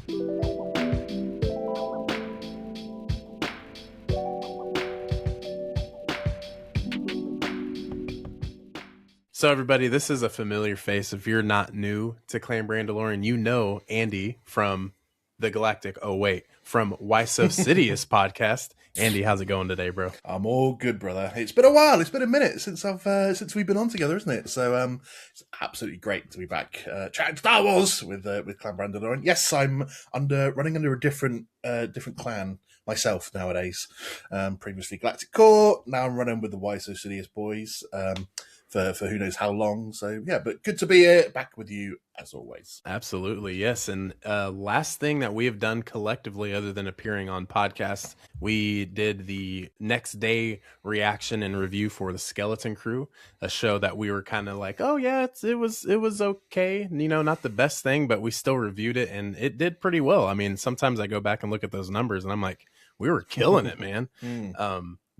So everybody, this is a familiar face. If you're not new to Clan Brandolorian, you know Andy from the Galactic. Oh wait, from Why So Sidious podcast. Andy, how's it going today, bro? I'm all good, brother. It's been a while. It's been a minute since we've been on together, isn't it? So it's absolutely great to be back chatting Star Wars with Clan Brandolorian. Yes, I'm running under a different clan myself nowadays. Previously Galactic Core. Now I'm running with the Why So Sidious boys. For who knows how long. So, yeah, but good to be here, back with you as always. Absolutely, yes. And last thing that we have done collectively, other than appearing on podcasts, we did the next day reaction and review for the Skeleton Crew, a show that we were kind of like, oh, yeah, it was okay. You know, not the best thing, but we still reviewed it, and it did pretty well. I mean, sometimes I go back and look at those numbers, and I'm like, we were killing it, man.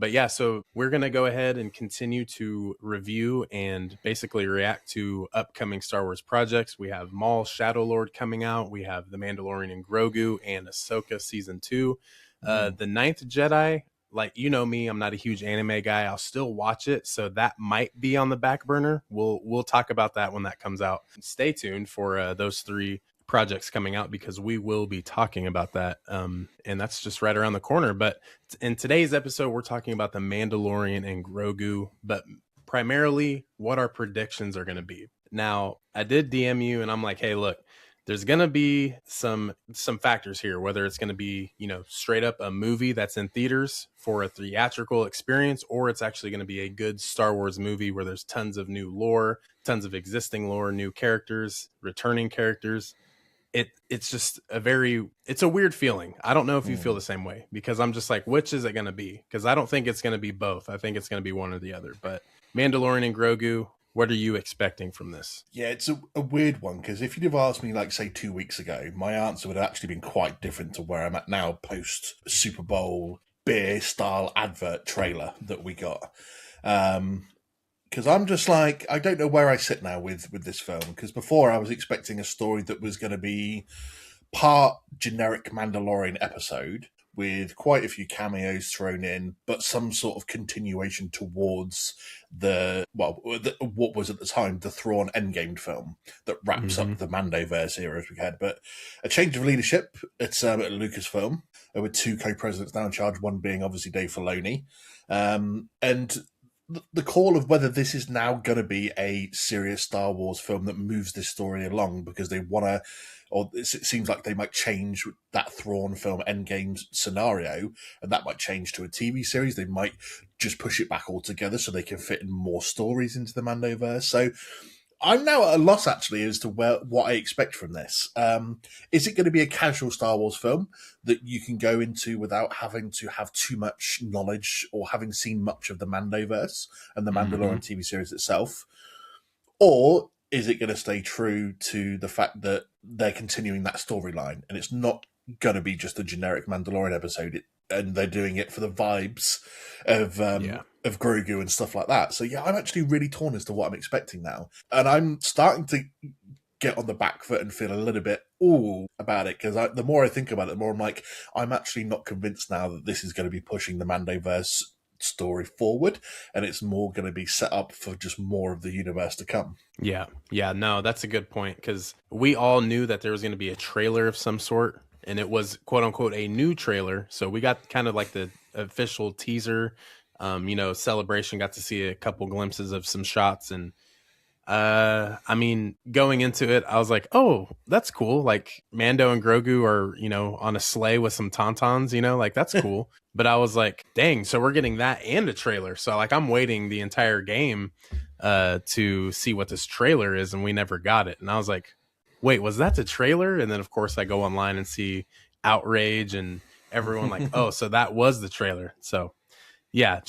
But yeah, so we're going to go ahead and continue to review and basically react to upcoming Star Wars projects. We have Maul Shadow Lord coming out. We have The Mandalorian and Grogu and Ahsoka Season 2. The Ninth Jedi, like, you know me, I'm not a huge anime guy. I'll still watch it, so that might be on the back burner. We'll talk about that when that comes out. Stay tuned for those three projects coming out, because we will be talking about that, and that's just right around the corner. But in today's episode, we're talking about the Mandalorian and Grogu, but primarily what our predictions are going to be. Now, I did DM you, and I'm like, hey, look, there's going to be some factors here, whether it's going to be, you know, straight up a movie that's in theaters for a theatrical experience, or it's actually going to be a good Star Wars movie where there's tons of new lore, tons of existing lore, new characters, returning characters. It's just it's a weird feeling. I don't know if you feel the same way, because I'm just like, which is it going to be? Because I don't think it's going to be both. I think it's going to be one or the other. But Mandalorian and Grogu, what are you expecting from this? Yeah, it's a weird one, because if you'd have asked me, like, say, 2 weeks ago, my answer would have actually been quite different to where I'm at now post Super Bowl beer style advert trailer that we got. Because I'm just like, I don't know where I sit now with this film. Because before I was expecting a story that was going to be part generic Mandalorian episode with quite a few cameos thrown in, but some sort of continuation towards what was at the time the Thrawn Endgame film that wraps up the Mandoverse era as we had. But a change of leadership at Lucasfilm, with two co-presidents now in charge, one being obviously Dave Filoni, and the call of whether this is now going to be a serious Star Wars film that moves this story along, because they want to, or it seems like they might change that Thrawn film Endgame scenario, and that might change to a TV series. They might just push it back altogether so they can fit in more stories into the Mandoverse. So I'm now at a loss, actually, as to what I expect from this. Is it going to be a casual Star Wars film that you can go into without having to have too much knowledge or having seen much of the Mandoverse and the Mandalorian TV series itself? Or is it going to stay true to the fact that they're continuing that storyline and it's not going to be just a generic Mandalorian episode, and they're doing it for the vibes of Grogu and stuff like that? So yeah, I'm actually really torn as to what I'm expecting now, and I'm starting to get on the back foot and feel a little bit about it, because the more I think about it, the more I'm like, I'm actually not convinced now that this is going to be pushing the Mandoverse story forward, and it's more going to be set up for just more of the universe to come. Yeah, no, that's a good point, because we all knew that there was going to be a trailer of some sort, and it was quote unquote a new trailer. So we got kind of like the official teaser, celebration, got to see a couple glimpses of some shots. And I mean, going into it, I was like, oh, that's cool. Like Mando and Grogu are, on a sleigh with some tauntauns, like that's cool. But I was like, dang, so we're getting that and a trailer. So like, I'm waiting the entire game to see what this trailer is, and we never got it. And I was like, wait, was that the trailer? And then of course I go online and see outrage and everyone like, oh, so that was the trailer. So yeah,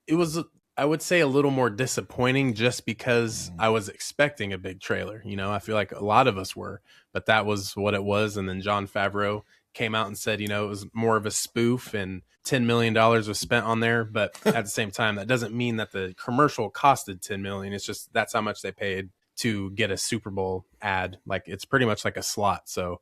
it was, I would say, a little more disappointing, just because I was expecting a big trailer. I feel like a lot of us were, but that was what it was. And then Jon Favreau came out and said, it was more of a spoof and $10 million was spent on there. But at the same time, that doesn't mean that the commercial costed $10 million. It's just, that's how much they paid to get a Super Bowl ad. Like, it's pretty much like a slot. So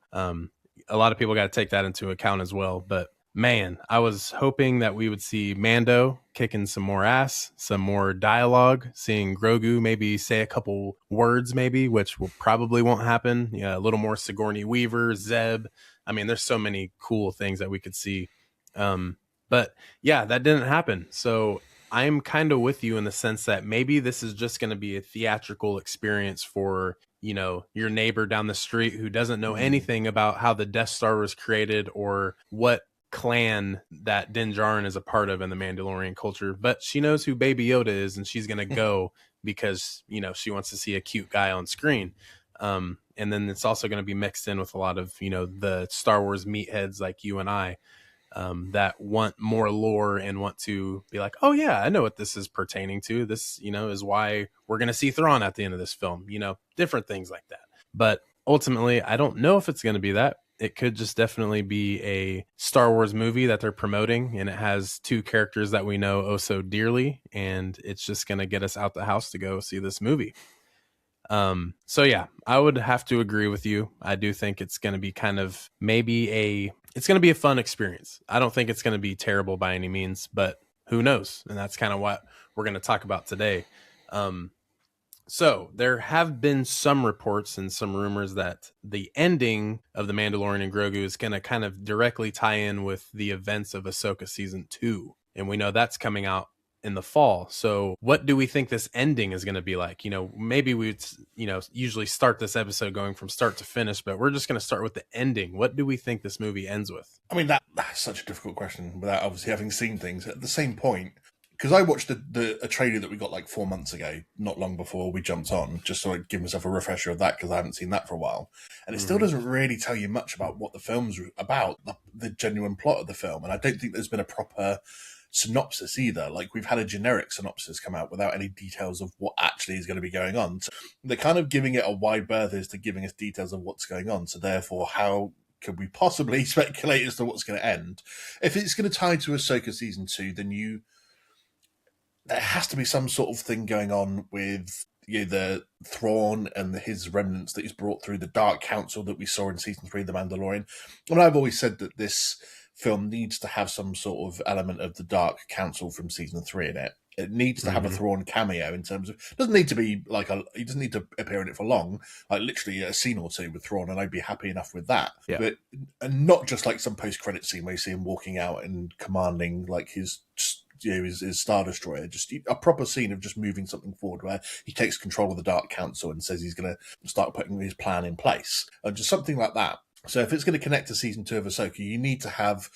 a lot of people got to take that into account as well. But man, I was hoping that we would see Mando kicking some more ass, some more dialogue, seeing Grogu maybe say a couple words, maybe, which will probably won't happen. Yeah, a little more Sigourney Weaver, Zeb. I mean, there's so many cool things that we could see. But yeah, that didn't happen. So I'm kind of with you in the sense that maybe this is just going to be a theatrical experience for, you know, your neighbor down the street who doesn't know anything about how the Death Star was created or what clan that Din Djarin is a part of in the Mandalorian culture, but she knows who Baby Yoda is, and she's gonna go because, you know, she wants to see a cute guy on screen. And then it's also going to be mixed in with a lot of, you know, the Star Wars meatheads like you and I, that want more lore and want to be like, oh yeah, I know what this is pertaining to. This, you know, is why we're going to see Thrawn at the end of this film, you know, different things like that. But ultimately, I don't know if it's going to be that. It could just definitely be a Star Wars movie that they're promoting, and it has two characters that we know oh so dearly, and it's just going to get us out the house to go see this movie. So yeah, I would have to agree with you. I do think it's going to be kind of it's going to be a fun experience. I don't think it's going to be terrible by any means, but who knows? And that's kind of what we're going to talk about today. So there have been some reports and some rumors that the ending of The Mandalorian and Grogu is going to kind of directly tie in with the events of Ahsoka season 2. And we know that's coming out in the fall. So what do we think this ending is going to be like? You know, maybe we'd, you know, usually start this episode going from start to finish, but we're just going to start with the ending. What do we think this movie ends with? I mean, that's such a difficult question without obviously having seen things. At the same point, because I watched a trailer that we got like 4 months ago, not long before we jumped on, just so I'd give myself a refresher of that because I haven't seen that for a while. And it still doesn't really tell you much about what the film's about, the genuine plot of the film. And I don't think there's been a proper synopsis either. Like, we've had a generic synopsis come out without any details of what actually is going to be going on. So they're kind of giving it a wide berth as to giving us details of what's going on. So therefore, how could we possibly speculate as to what's going to end? If it's going to tie to Ahsoka season 2, then there has to be some sort of thing going on with, you know, the Thrawn and his remnants that he's brought through the Dark Council that we saw in season 3 of The Mandalorian. I mean, I've always said that this film needs to have some sort of element of the Dark Council from season 3 in it. It needs to have a Thrawn cameo in terms of, it doesn't need to be like he doesn't need to appear in it for long, like literally a scene or two with Thrawn, and I'd be happy enough with that. Yeah. But and not just like some post-credit scene where you see him walking out and commanding like his Star Destroyer, just a proper scene of just moving something forward where he takes control of the Dark Council and says he's going to start putting his plan in place, and just something like that. So if it's going to connect to season 2 of Ahsoka, you need to have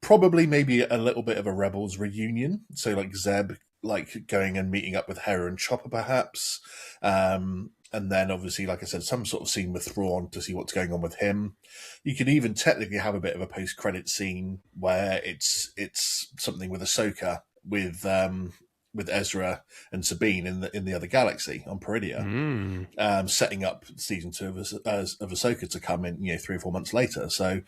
probably maybe a little bit of a Rebels reunion. So like Zeb, like going and meeting up with Hera and Chopper perhaps. And then obviously, like I said, some sort of scene with Thrawn to see what's going on with him. You could even technically have a bit of a post-credit scene where it's something with Ahsoka with Ezra and Sabine in the other galaxy on Peridia, setting up season 2 of Ahsoka to come in, you know, 3 or 4 months later. So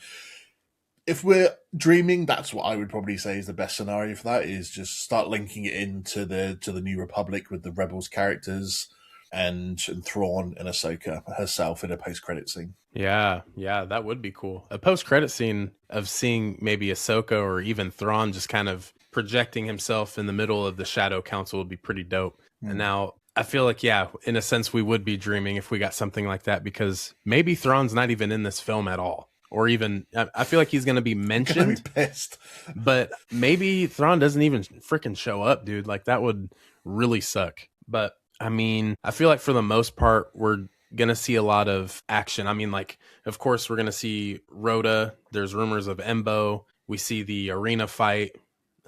if we're dreaming, that's what I would probably say is the best scenario for that, is just start linking it into the New Republic with the Rebels characters and Thrawn and Ahsoka herself in a post-credit scene. Yeah, that would be cool. A post-credit scene of seeing maybe Ahsoka or even Thrawn just kind of projecting himself in the middle of the Shadow Council would be pretty dope. And now I feel like, yeah, in a sense, we would be dreaming if we got something like that, because maybe Thrawn's not even in this film at all. Or even, I feel like he's going to be mentioned. I'm gonna be pissed. But maybe Thrawn doesn't even freaking show up, dude. Like, that would really suck. But, I mean, I feel like for the most part, we're going to see a lot of action. I mean, like, of course, we're going to see Rhoda. There's rumors of Embo. We see the arena fight.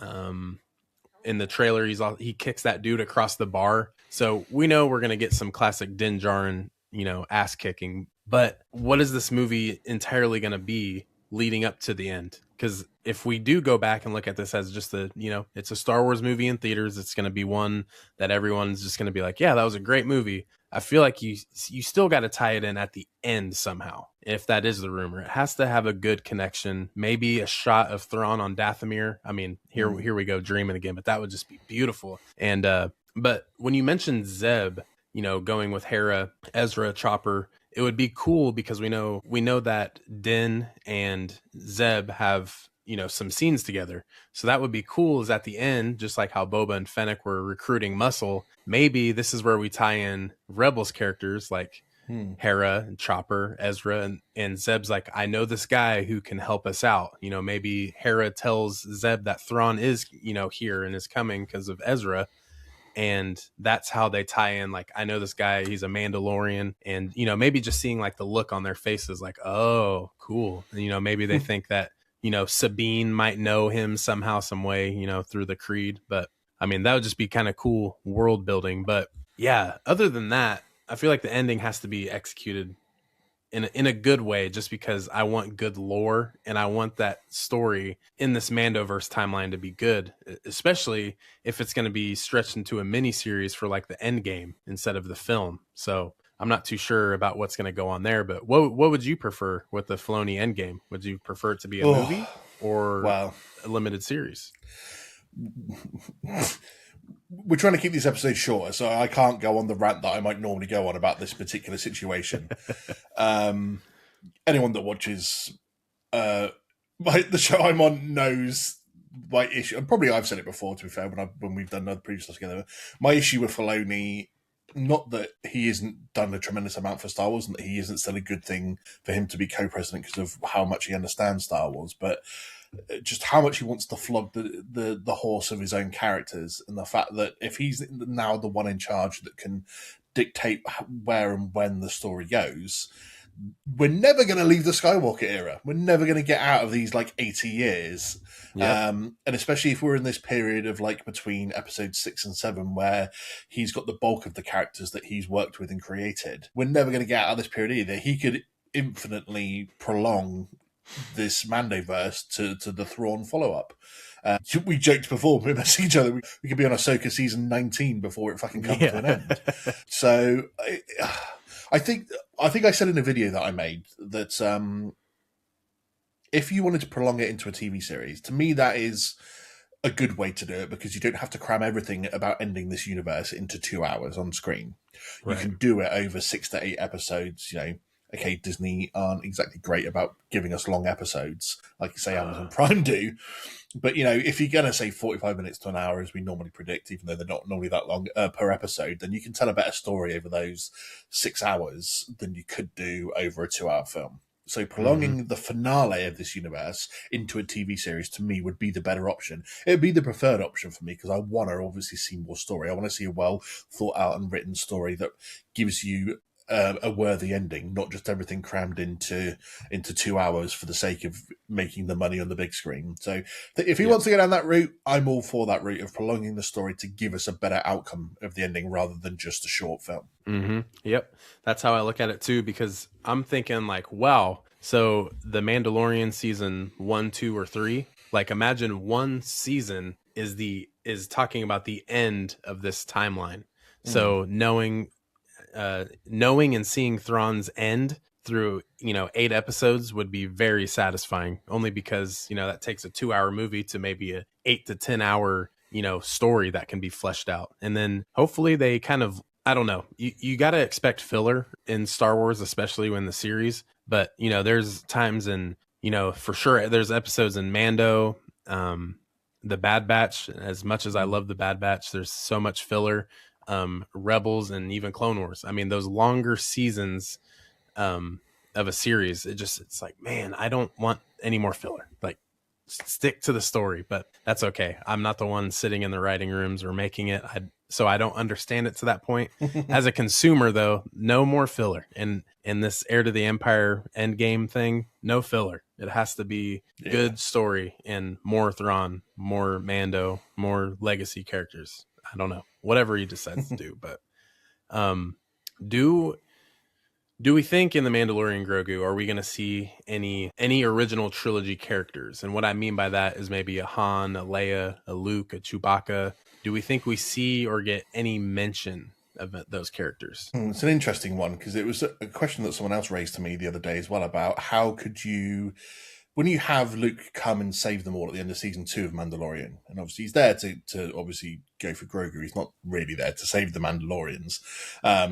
In the trailer, he kicks that dude across the bar. So we know we're going to get some classic Din Djarin, you know, ass kicking. But what is this movie entirely going to be leading up to the end? Because if we do go back and look at this as just it's a Star Wars movie in theaters, it's going to be one that everyone's just going to be like, yeah, that was a great movie. I feel like you still got to tie it in at the end somehow. If that is the rumor, it has to have a good connection. Maybe a shot of Thrawn on Dathomir. I mean, here we go dreaming again, but that would just be beautiful. And but when you mentioned Zeb, you know, going with Hera, Ezra, Chopper, it would be cool because we know that Din and Zeb have, some scenes together. So that would be cool, is at the end, just like how Boba and Fennec were recruiting muscle, maybe this is where we tie in Rebels characters like Hera and Chopper, Ezra, and Zeb's like, I know this guy who can help us out. Maybe Hera tells Zeb that Thrawn is, here and is coming because of Ezra. And that's how they tie in, like, I know this guy, he's a Mandalorian. And, maybe just seeing like the look on their faces, like, oh, cool. And, maybe they think that, Sabine might know him somehow, some way, through the Creed. But I mean, that would just be kind of cool world building. But yeah, other than that, I feel like the ending has to be executed in a good way, just because I want good lore and I want that story in this Mandoverse timeline to be good, especially if it's going to be stretched into a mini series for like the end game instead of the film. So I'm not too sure about what's going to go on there, but what would you prefer with the Filoni Endgame? Would you prefer it to be a movie or a limited series? We're trying to keep these episodes shorter, so I can't go on the rant that I might normally go on about this particular situation. Anyone that watches the show I'm on knows my issue, and probably I've said it before, to be fair, when we've done other previous stuff together. My issue with Filoni, not that he isn't done a tremendous amount for Star Wars and that he isn't still a good thing for him to be co-president because of how much he understands Star Wars, but just how much he wants to flog the horse of his own characters, and the fact that if he's now the one in charge that can dictate where and when the story goes, we're never going to leave the Skywalker era. We're never going to get out of these like 80 years. Yep. And especially if we're in this period of like between episodes 6 and 7, where he's got the bulk of the characters that he's worked with and created. We're never going to get out of this period either. He could infinitely prolong this Mandoverse to the Thrawn follow-up. We joked before, we messaged each other, we could be on Ahsoka season 19 before it fucking comes to an end. So I think I said in a video that I made that if you wanted to prolong it into a TV series, to me that is a good way to do it, because you don't have to cram everything about ending this universe into 2 hours on screen. Right. You can do it over 6 to 8 episodes, Okay, Disney aren't exactly great about giving us long episodes, like, say, Amazon Prime do. But, if you're going to say 45 minutes to an hour, as we normally predict, even though they're not normally that long per episode, then you can tell a better story over those 6 hours than you could do over a 2-hour film. So prolonging the finale of this universe into a TV series, to me, would be the better option. It would be the preferred option for me, because I want to obviously see more story. I want to see a well thought out and written story that gives you a worthy ending, not just everything crammed into 2 hours for the sake of making the money on the big screen. So if he wants to go down that route, I'm all for that route of prolonging the story to give us a better outcome of the ending rather than just a short film. Mm-hmm. Yep. That's how I look at it too, because I'm thinking like, wow, so the Mandalorian season 1, 2, or 3, like imagine one season is talking about the end of this timeline. So knowing and seeing Thrawn's end through 8 episodes would be very satisfying, only because that takes a 2-hour movie to maybe a 8 to 10 hour story that can be fleshed out. And then hopefully they kind of, I don't know, you got to expect filler in Star Wars, especially when the series, but there's times in for sure there's episodes in Mando, the Bad Batch. As much as I love the Bad Batch, there's so much filler. Rebels, and even Clone Wars. I mean, those longer seasons of a series, it's like, man, I don't want any more filler. Like, stick to the story. But that's okay. I'm not the one sitting in the writing rooms or making it, so I don't understand it to that point. As a consumer, though, no more filler. And in this Heir to the Empire Endgame thing, no filler. It has to be good story and more Thrawn, more Mando, more legacy characters. I don't know, whatever he decides to do, but do we think in the Mandalorian Grogu, are we going to see any original trilogy characters? And what I mean by that is maybe a Han, a Leia, a Luke, a Chewbacca. Do we think we see or get any mention of those characters? It's an interesting one, because it was a question that someone else raised to me the other day as well, about how could you, when you have Luke come and save them all at the end of season 2 of Mandalorian, and obviously he's there to obviously go for Grogu. He's not really there to save the Mandalorians,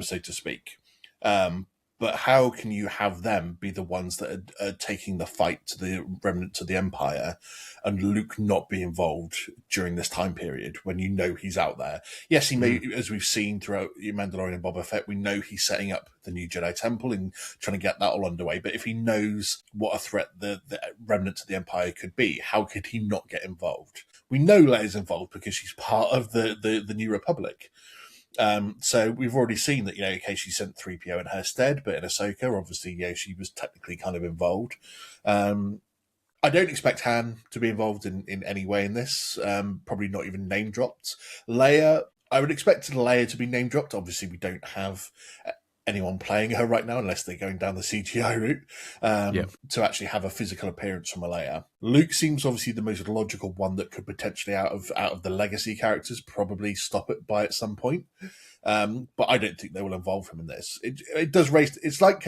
so to speak. But But how can you have them be the ones that are taking the fight to the remnants of the Empire, and Luke not be involved during this time period when you know he's out there? Yes, he may, as we've seen throughout Mandalorian and Boba Fett, we know he's setting up the new Jedi Temple and trying to get that all underway. But if he knows what a threat the remnants of the Empire could be, how could he not get involved? We know Leia's involved because she's part of the New Republic. So we've already seen that, okay, she sent 3PO in her stead, but in Ahsoka, obviously, she was technically kind of involved. I don't expect Han to be involved in any way in this. Probably not even name dropped. Leia, I would expect Leia to be name dropped. Obviously, we don't have anyone playing her right now unless they're going down the CGI route to actually have a physical appearance from a Leia. Luke seems obviously the most logical one that could potentially out of the legacy characters probably stop it by at some point. But I don't think they will involve him in this. It does raise. It's like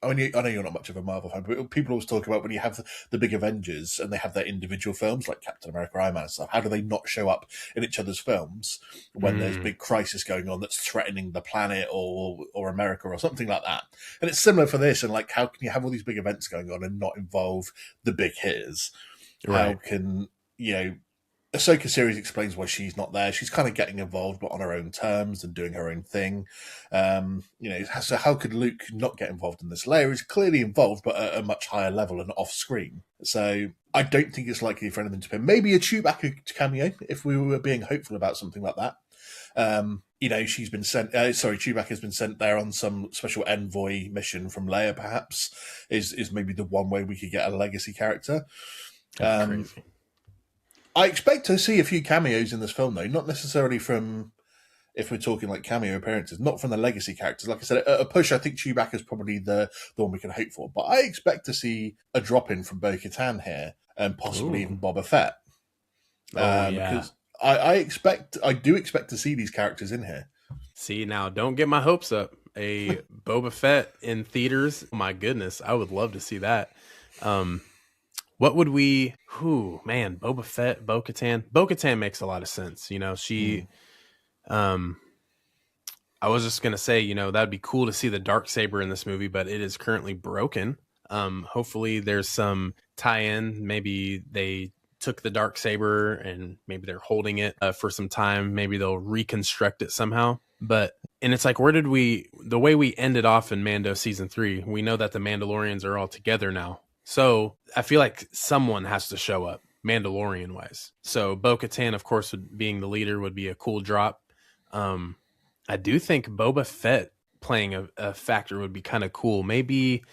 I know you're not much of a Marvel fan, but people always talk about when you have the big Avengers and they have their individual films like Captain America, Iron Man and stuff, how do they not show up in each other's films when there's a big crisis going on that's threatening the planet or America or something like that? And it's similar for this, and like, how can you have all these big events going on and not involve the big hitters? Right. How can, Ahsoka series explains why she's not there. She's kind of getting involved, but on her own terms and doing her own thing. So how could Luke not get involved in this? Leia is clearly involved, but at a much higher level and off screen. So I don't think it's likely for anything to appear. Maybe a Chewbacca cameo, if we were being hopeful about something like that. She's been sent. Chewbacca's been sent there on some special envoy mission from Leia. Perhaps is maybe the one way we could get a legacy character. Crazy. I expect to see a few cameos in this film, though, not necessarily from, if we're talking like cameo appearances, not from the legacy characters. Like I said, at a push, I think Chewbacca is probably the one we can hope for. But I expect to see a drop-in from Bo-Katan here, and possibly even Boba Fett. Because I do expect to see these characters in here. See, now, don't get my hopes up. A Boba Fett in theaters, oh my goodness, I would love to see that. What would we... Boba Fett, Bo-Katan. Bo-Katan makes a lot of sense. She... I was just going to say, that'd be cool to see the Darksaber in this movie, but it is currently broken. Hopefully there's some tie-in. Maybe they took the Darksaber and maybe they're holding it for some time. Maybe they'll reconstruct it somehow. And it's like, the way we ended off in Mando season 3, we know that the Mandalorians are all together now. So I feel like someone has to show up, Mandalorian wise. So Bo-Katan, of course, being the leader would be a cool drop. I do think Boba Fett playing a factor would be kind of cool. Maybe,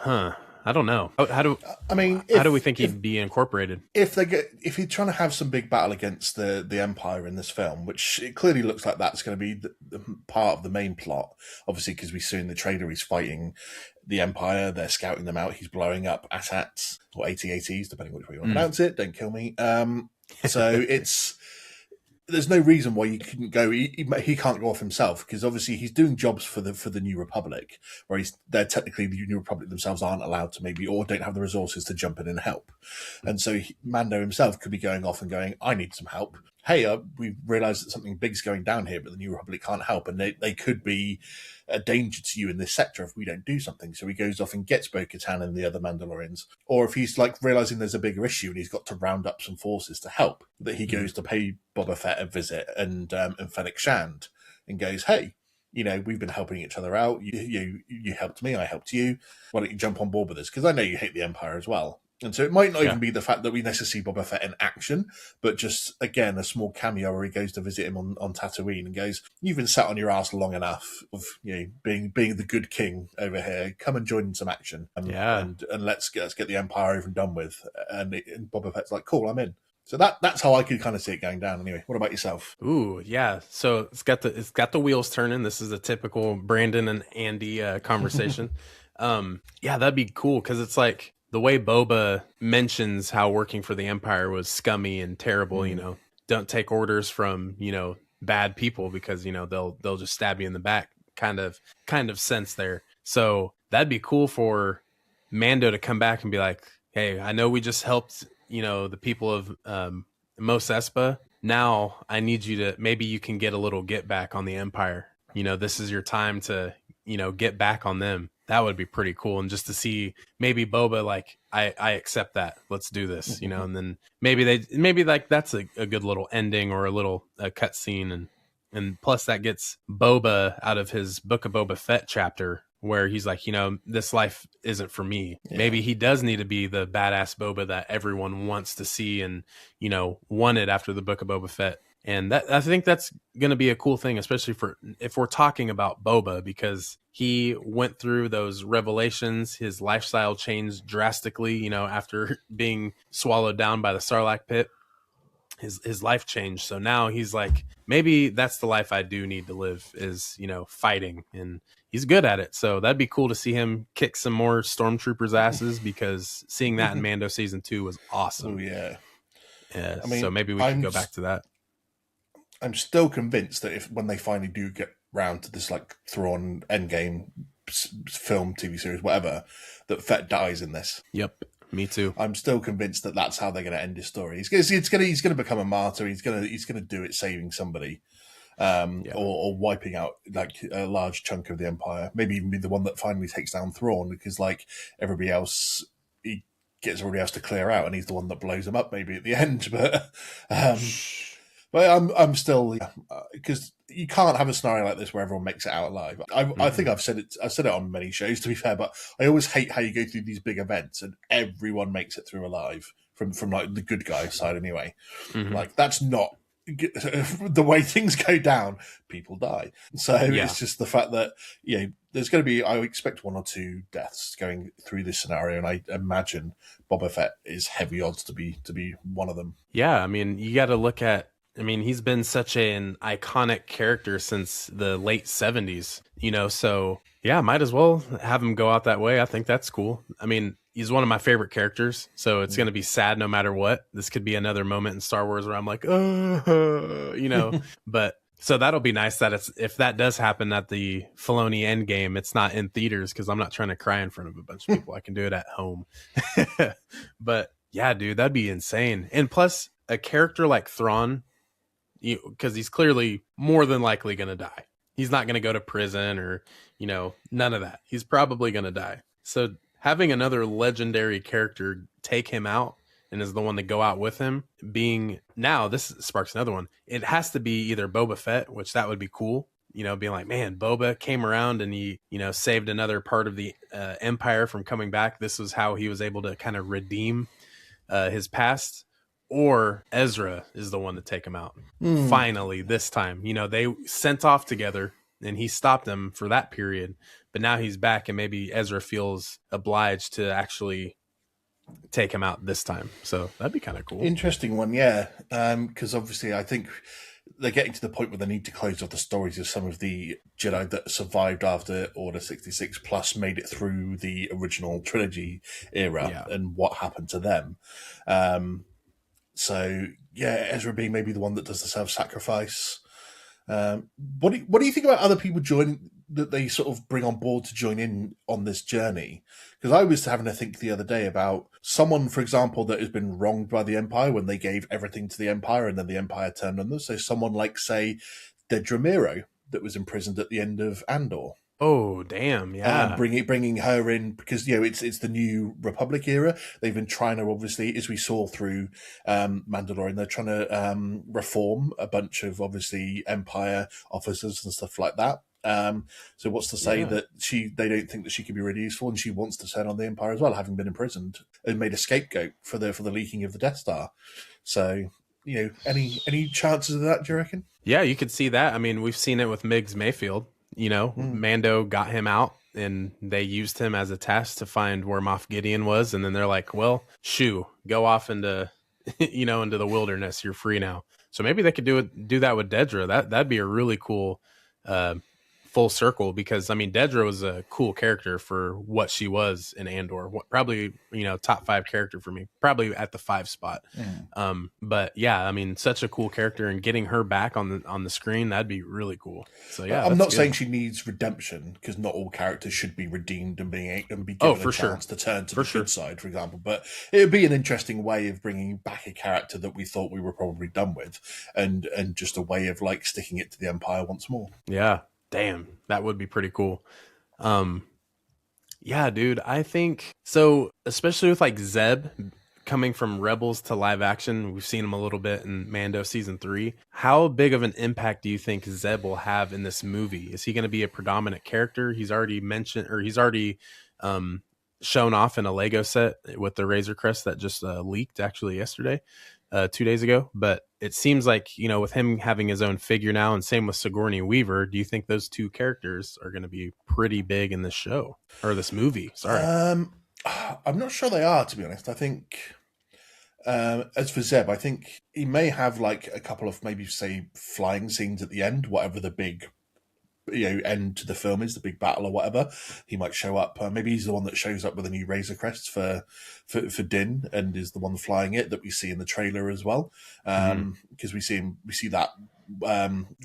I don't know. How do we think he'd be incorporated? If you're trying to have some big battle against the Empire in this film, which it clearly looks like that's going to be the part of the main plot, obviously, because we see in the trailer he's fighting the Empire, they're scouting them out, he's blowing up AT-ATs or AT-ATs, depending which way you want to pronounce it. Don't kill me. So there's no reason why you couldn't go. He can't go off himself, because obviously he's doing jobs for the New Republic, where they're technically the New Republic themselves aren't allowed to maybe, or don't have the resources to jump in and help. And so Mando himself could be going off and going, I need some help. Hey, we realised that something big's going down here, but the New Republic can't help, and they could be a danger to you in this sector if we don't do something. So he goes off and gets Bo-Katan and the other Mandalorians. Or if he's like realising there's a bigger issue and he's got to round up some forces to help, that he goes to pay Boba Fett a visit and Fennec Shand and goes, hey, we've been helping each other out. You helped me, I helped you. Why don't you jump on board with this? Because I know you hate the Empire as well. And so it might not even be the fact that we necessarily see Boba Fett in action, but just, again, a small cameo where he goes to visit him on Tatooine and goes, you've been sat on your ass long enough of being the good king over here. Come and join in some action. And let's get the Empire over and done with. And Boba Fett's like, cool, I'm in. So that's how I could kind of see it going down. Anyway, what about yourself? Ooh, yeah. So it's got the wheels turning. This is a typical Brandon and Andy conversation. That'd be cool, because it's like, the way Boba mentions how working for the Empire was scummy and terrible, don't take orders from, bad people, because, they'll just stab you in the back kind of sense there. So that'd be cool for Mando to come back and be like, hey, I know we just helped, the people of Mos Espa. Now I need you to, maybe you can get a little get back on the Empire. This is your time to, get back on them. That would be pretty cool. And just to see maybe Boba, like, I accept that. Let's do this, and then maybe like that's a good little ending or a little cut scene. And plus that gets Boba out of his Book of Boba Fett chapter where he's like, this life isn't for me. Yeah. Maybe he does need to be the badass Boba that everyone wants to see and, wanted after the Book of Boba Fett. And that, I think that's going to be a cool thing, especially if we're talking about Boba, because he went through those revelations. His lifestyle changed drastically, after being swallowed down by the Sarlacc pit. His life changed. So now he's like, maybe that's the life I do need to live, is, fighting. And he's good at it. So that'd be cool to see him kick some more stormtroopers' asses, because seeing that in Mando season 2 was awesome. Oh, yeah. Yeah. I mean, so maybe we can go back to that. I'm still convinced that when they finally do get round to this like Thrawn Endgame film, TV series, whatever, that Fett dies in this. Yep, me too. I'm still convinced that that's how they're going to end his story. He's going to become a martyr. He's going to do it saving somebody, or wiping out like a large chunk of the Empire. Maybe even be the one that finally takes down Thrawn, because like everybody else, he gets everybody else to clear out, and he's the one that blows them up maybe at the end. But I'm still, because you can't have a scenario like this where everyone makes it out alive. I think I've said it on many shows, to be fair, but I always hate how you go through these big events and everyone makes it through alive from like the good guy side anyway. Mm-hmm. Like that's not the way things go down. People die. So it's just the fact that there's going to be, I expect 1 or 2 deaths going through this scenario, and I imagine Boba Fett is heavy odds to be one of them. Yeah, I mean, you got to look at. I mean, he's been such an iconic character since the late 70s, so yeah, might as well have him go out that way. I think that's cool. I mean, he's one of my favorite characters, so it's going to be sad no matter what. This could be another moment in Star Wars where I'm like, but so that'll be nice that if that does happen at the Filoni Endgame, it's not in theaters, because I'm not trying to cry in front of a bunch of people. I can do it at home. But yeah, dude, that'd be insane. And plus, a character like Thrawn, because he's clearly more than likely going to die. He's not going to go to prison or, none of that. He's probably going to die. So having another legendary character take him out and is the one to go out with him, now this sparks another one. It has to be either Boba Fett, which that would be cool. Being like, man, Boba came around and he, saved another part of the Empire from coming back. This was how he was able to kind of redeem his past. Or Ezra is the one to take him out. Finally, this time. They sent off together and he stopped them for that period. But now he's back and maybe Ezra feels obliged to actually take him out this time. So that'd be kind of cool. Interesting one, yeah. Because obviously I think they're getting to the point where they need to close off the stories of some of the Jedi that survived after Order 66 plus made it through the original trilogy era and what happened to them. So, yeah, Ezra being maybe the one that does the self-sacrifice. What do you think about other people joining, that they sort of bring on board to join in on this journey? Because I was having to think the other day about someone, for example, that has been wronged by the Empire when they gave everything to the Empire and then the Empire turned on them. So someone like, say, Dedra Meero, that was imprisoned at the end of Andor. Oh, damn, yeah. Bringing her in, because, it's the new Republic era. They've been trying to, obviously, as we saw through Mandalorian, they're trying to reform a bunch of, obviously, Empire officers and stuff like that. So what's to say that they don't think that she could be really useful, and she wants to turn on the Empire as well, having been imprisoned and made a scapegoat for the leaking of the Death Star. So, any chances of that, do you reckon? Yeah, you could see that. I mean, we've seen it with Miggs Mayfield. Mando got him out and they used him as a test to find where Moff Gideon was. And then they're like, well, go off into, into the wilderness. You're free now. So maybe they could do that with Dedra. That'd be a really cool, full circle, because I mean, Dedra was a cool character for what she was in Andor. Probably, top 5 character for me, probably at the 5 spot. But yeah, I mean, such a cool character, and getting her back on the screen, that'd be really cool. So yeah, I'm not saying she needs redemption, because not all characters should be redeemed and be given a chance to turn to the good side, for example. But it would be an interesting way of bringing back a character that we thought we were probably done with, and just a way of like sticking it to the Empire once more. Yeah. Damn, that would be pretty cool. Um, yeah, dude, I think so, especially with like Zeb coming from Rebels to live action. We've seen him a little bit in Mando season 3. How big of an impact do you think Zeb will have in this movie? Is he going to be a predominant character? He's already mentioned, or he's already um, shown off in a Lego set with the Razor Crest that just leaked actually yesterday, 2 days ago. But it seems like, with him having his own figure now, and same with Sigourney Weaver, do you think those two characters are going to be pretty big in this show or this movie? Sorry. I'm not sure they are, to be honest. I think, as for Zeb, I think he may have like a couple of maybe say flying scenes at the end, whatever the big end to the film is, the big battle or whatever. He might show up. Maybe he's the one that shows up with a new Razor Crest for Din, and is the one flying it that we see in the trailer as well. Because we see that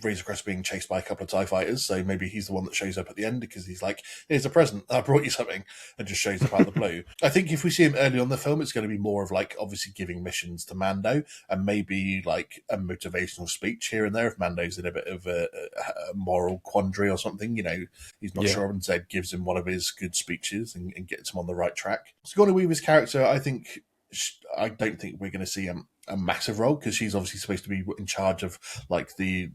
Razor Crest being chased by a couple of TIE fighters, so maybe he's the one that shows up at the end because he's like, here's a present, I brought you something, and just shows up out of the blue. I think if we see him early on in the film, it's going to be more of like obviously giving missions to Mando, and maybe like a motivational speech here and there if Mando's in a bit of a moral quandary or something, he's not sure, and Zed gives him one of his good speeches and gets him on the right track. Sigourney Weaver's character, I don't think we're going to see a massive role, because she's obviously supposed to be in charge of like the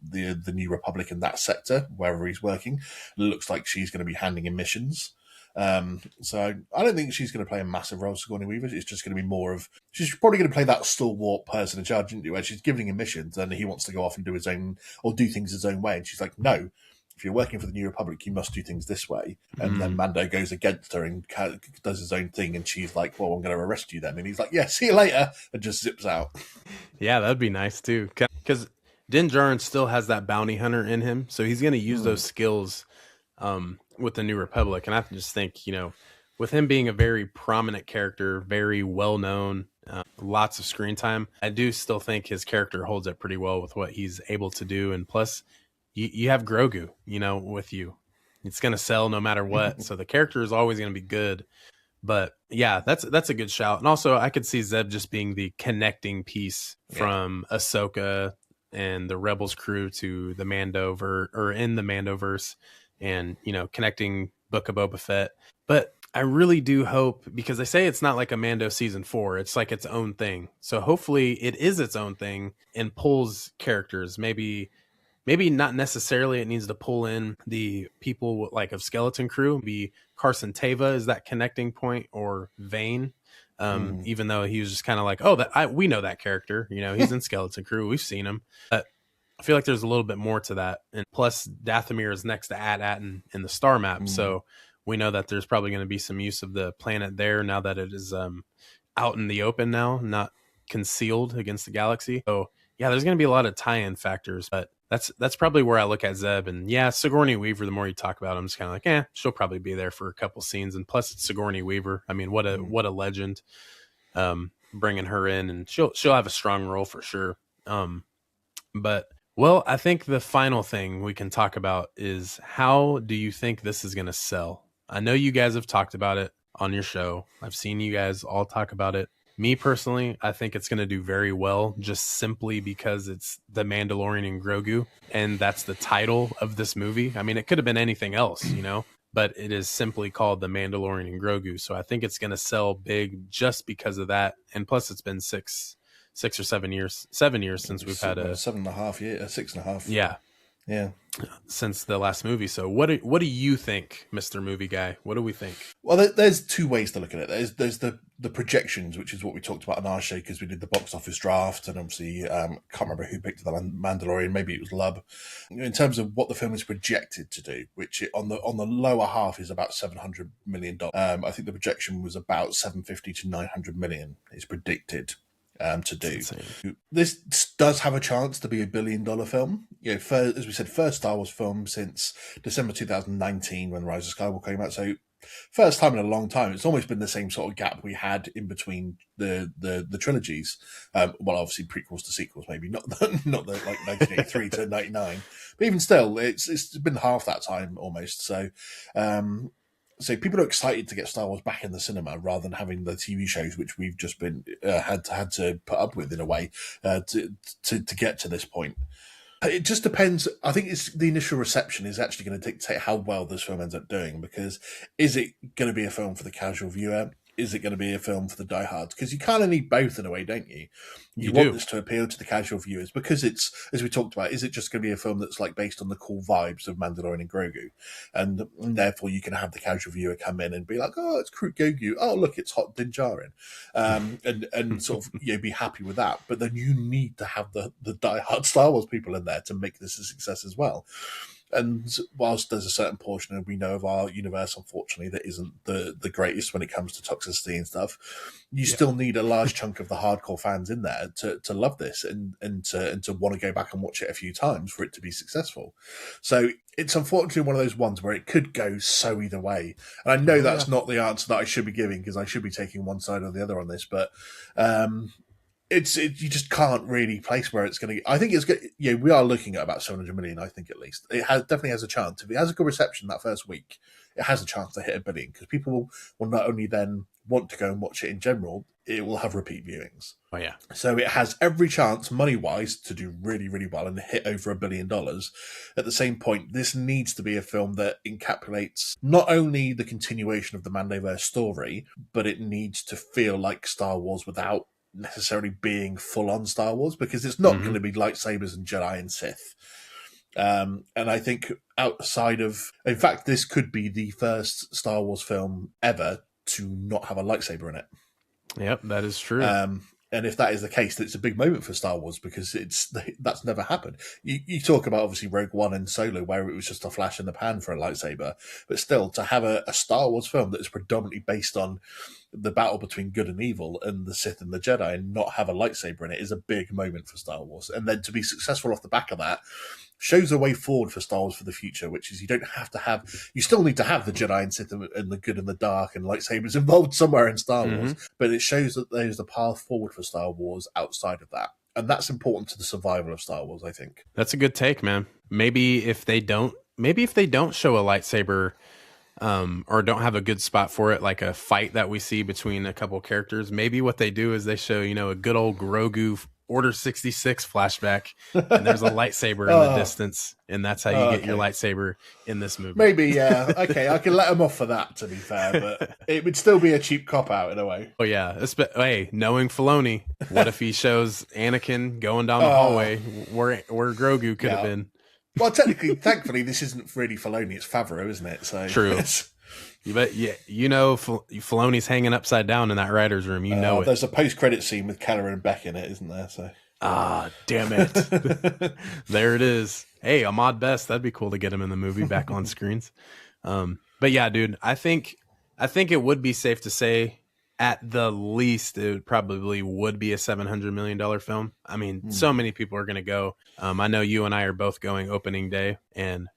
New Republic in that sector wherever he's working. It looks like she's going to be handing him missions. So I don't think she's going to play a massive role, Sigourney Weaver. It's just going to be more of, she's probably going to play that stalwart person in charge, where she's giving him missions and he wants to go off and do his own, or do things his own way, and she's like, no, if you're working for the New Republic, you must do things this way. And then Mando goes against her and does his own thing, and she's like, well, I'm going to arrest you then. And he's like, yeah, see you later, and just zips out. Yeah, that'd be nice too, because Din Djarin still has that bounty hunter in him, so he's going to use those skills with the New Republic. And I just think, with him being a very prominent character, very well-known, lots of screen time, I do still think his character holds up pretty well with what he's able to do. And plus, you have Grogu, with you. It's going to sell no matter what. So the character is always going to be good. But yeah, that's a good shout. And also, I could see Zeb just being the connecting piece from Ahsoka and the Rebels crew to the Mandoverse, or in the Mandoverse, and connecting Book of Boba Fett. But I really do hope, because they say it's not like a Mando season 4, it's like its own thing. So hopefully it is its own thing and pulls characters. Maybe not necessarily it needs to pull in the people like of Skeleton Crew. Be Carson Teva is that connecting point, or Vane. Even though he was just kind of like, we know that character, he's in Skeleton Crew, we've seen him. But I feel like there's a little bit more to that. And plus, Dathomir is next to AT-AT in the star map, so we know that there's probably going to be some use of the planet there now that it is out in the open now, not concealed against the galaxy. So yeah, there's going to be a lot of tie-in factors, but that's probably where I look at Zeb. And yeah, Sigourney Weaver, the more you talk about it, I'm just kind of like, she'll probably be there for a couple scenes. And plus, it's Sigourney Weaver. I mean, what a legend, bringing her in, and she'll have a strong role for sure. But well, I think the final thing we can talk about is, how do you think this is going to sell? I know you guys have talked about it on your show. I've seen you guys all talk about it. Me personally, I think it's going to do very well, just simply because it's the Mandalorian and Grogu, and that's the title of this movie. I mean, it could have been anything else, but it is simply called the Mandalorian and Grogu. So I think it's going to sell big just because of that. And plus, it's been 6 or 7 years since we've had a 7.5 years, 6.5. Yeah. Since the last movie. So what do you think, Mr. Movie Guy? What do we think? Well, there's two ways to look at it. There's the projections, which is what we talked about on our show, because we did the box office draft, and obviously can't remember who picked the Mandalorian, maybe it was Lub. In terms of what the film is projected to do, which on the lower half is about $700 million. I think the projection was about 750 to 900 million is predicted to do. This does have a chance to be $1 billion film. As we said, first Star Wars film since December 2019 when Rise of Skywalker came out. So first time in a long time. It's almost been the same sort of gap we had in between the trilogies. Well, obviously prequels to sequels, maybe not the like 1983 to 99, but even still, it's been half that time almost. So. So people are excited to get Star Wars back in the cinema rather than having the TV shows, which we've just been had to put up with in a way to get to this point. It just depends. I think it's the initial reception is actually going to dictate how well this film ends up doing, because is it going to be a film for the casual viewer? Is it going to be a film for the diehards? Because you kind of need both in a way, don't you? You want this to appeal to the casual viewers because it's, as we talked about, is it just going to be a film that's like based on the cool vibes of Mandalorian and Grogu? And therefore you can have the casual viewer come in and be like, oh, it's Grogu. Oh, look, it's hot Din Djarin. And sort of be happy with that. But then you need to have the diehard Star Wars people in there to make this a success as well. And whilst there's a certain portion of we know of our universe, unfortunately, that isn't the greatest when it comes to toxicity and stuff, you still need a large chunk of the hardcore fans in there to love this and to want to go back and watch it a few times for it to be successful. So it's unfortunately one of those ones where it could go so either way. And I know that's not the answer that I should be giving, because I should be taking one side or the other on this, but you just can't really place where it's going to. I think it's good. Yeah, we are looking at about 700 million. I think at least it definitely has a chance. If it has a good reception that first week, it has a chance to hit $1 billion, because people will not only then want to go and watch it in general, it will have repeat viewings. Oh yeah. So it has every chance, money wise, to do really, really well and hit over $1 billion. At the same point, this needs to be a film that encapsulates not only the continuation of the Mandoverse story, but it needs to feel like Star Wars without necessarily being full-on Star Wars, because it's not going to be lightsabers and Jedi and Sith. And I think outside of... In fact, this could be the first Star Wars film ever to not have a lightsaber in it. Yep, that is true. And if that is the case, it's a big moment for Star Wars, because that's never happened. You talk about, obviously, Rogue One and Solo, where it was just a flash in the pan for a lightsaber. But still, to have a Star Wars film that is predominantly based on the battle between good and evil and the Sith and the Jedi and not have a lightsaber in it is a big moment for Star Wars. And then to be successful off the back of that shows a way forward for Star Wars for the future, which is you still need to have the Jedi and Sith and the good and the dark and lightsabers involved somewhere in Star Wars, but it shows that there's a path forward for Star Wars outside of that. And that's important to the survival of Star Wars, I think. That's a good take, man. Maybe if they don't show a lightsaber, or don't have a good spot for it, like a fight that we see between a couple characters, maybe what they do is they show, a good old Grogu Order 66 flashback, and there's a lightsaber in the distance, and that's how you get your lightsaber in this movie. Maybe, yeah. Okay, I can let them off for that, to be fair, but it would still be a cheap cop-out in a way. Oh, yeah. Hey, knowing Filoni, what if he shows Anakin going down the hallway where Grogu could have been? Well, technically, thankfully, this isn't really Filoni, it's Favreau, isn't it? So true. But yeah, Filoni's hanging upside down in that writer's room. It. There's a post-credit scene with Keller and Beck in it, isn't there? So damn it. There it is. Hey, Ahmad Best. That'd be cool to get him in the movie back on screens. But yeah, dude, I think it would be safe to say at the least it probably would be a $700 million film. I mean, so many people are going to go. I know you and I are both going opening day, and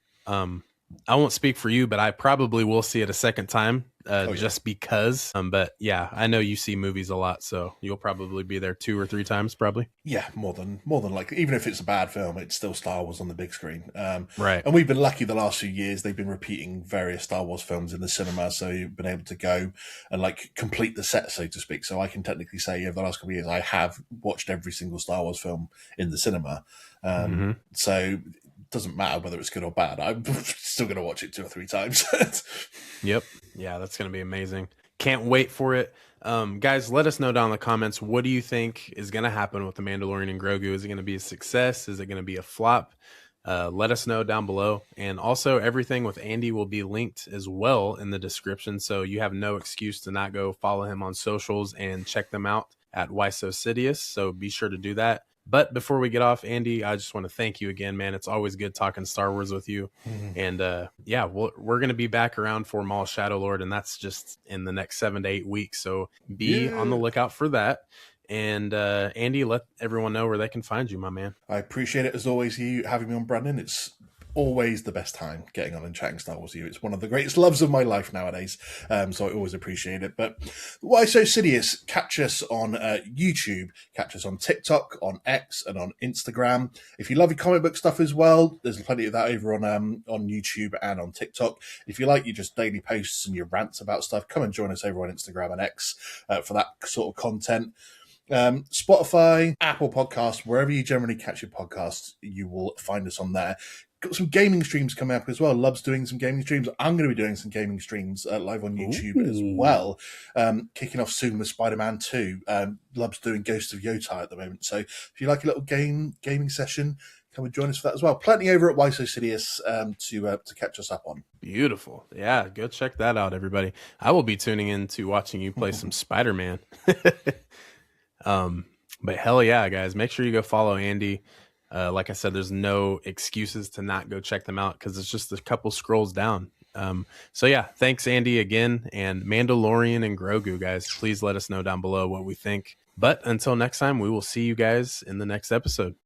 I won't speak for you, but I probably will see it a second time just because. But yeah, I know you see movies a lot, so you'll probably be there 2 or 3 times, probably. Yeah, more than likely. Even if it's a bad film, it's still Star Wars on the big screen. Right. And we've been lucky the last few years. They've been repeating various Star Wars films in the cinema, so you've been able to go and complete the set, so to speak. So I can technically say over the last couple of years, I have watched every single Star Wars film in the cinema. So doesn't matter whether it's good or bad. I'm still going to watch it 2 or 3 times. Yep. Yeah, that's going to be amazing. Can't wait for it. Guys, let us know down in the comments. What do you think is going to happen with the Mandalorian and Grogu? Is it going to be a success? Is it going to be a flop? Let us know down below. And also, everything with Andy will be linked as well in the description, so you have no excuse to not go follow him on socials and check them out at Why So Sidious. So be sure to do that. But before we get off, Andy, I just want to thank you again, man. It's always good talking Star Wars with you. And yeah, we're going to be back around for Maul Shadow Lord, and that's just in the next 7 to 8 weeks. So be on the lookout for that. And Andy, let everyone know where they can find you, my man. I appreciate it as always, you having me on, Brandon. It's always the best time getting on and chatting Star Wars with you. It's one of the greatest loves of my life nowadays, so I always appreciate it. But Why So Sidious? Catch us on YouTube, catch us on TikTok, on X, and on Instagram. If you love your comic book stuff as well, there's plenty of that over on YouTube and on TikTok. If you like your just daily posts and your rants about stuff, come and join us over on Instagram and X for that sort of content. Spotify, Apple Podcasts, wherever you generally catch your podcasts, you will find us on there. Got some gaming streams coming up as well. Lub's doing some gaming streams. I'm going to be doing some gaming streams live on YouTube as well. Kicking off soon with Spider-Man 2. Lub's doing Ghost of Yotai at the moment. So if you like a little gaming session, come and join us for that as well. Plenty over at Why So Sidious to catch us up on. Beautiful. Yeah, go check that out, everybody. I will be tuning in to watching you play some Spider-Man. But hell yeah, guys, make sure you go follow Andy. Like I said, there's no excuses to not go check them out because it's just a couple scrolls down. So yeah, thanks Andy again, and Mandalorian and Grogu, guys. Please let us know down below what we think. But until next time, we will see you guys in the next episode.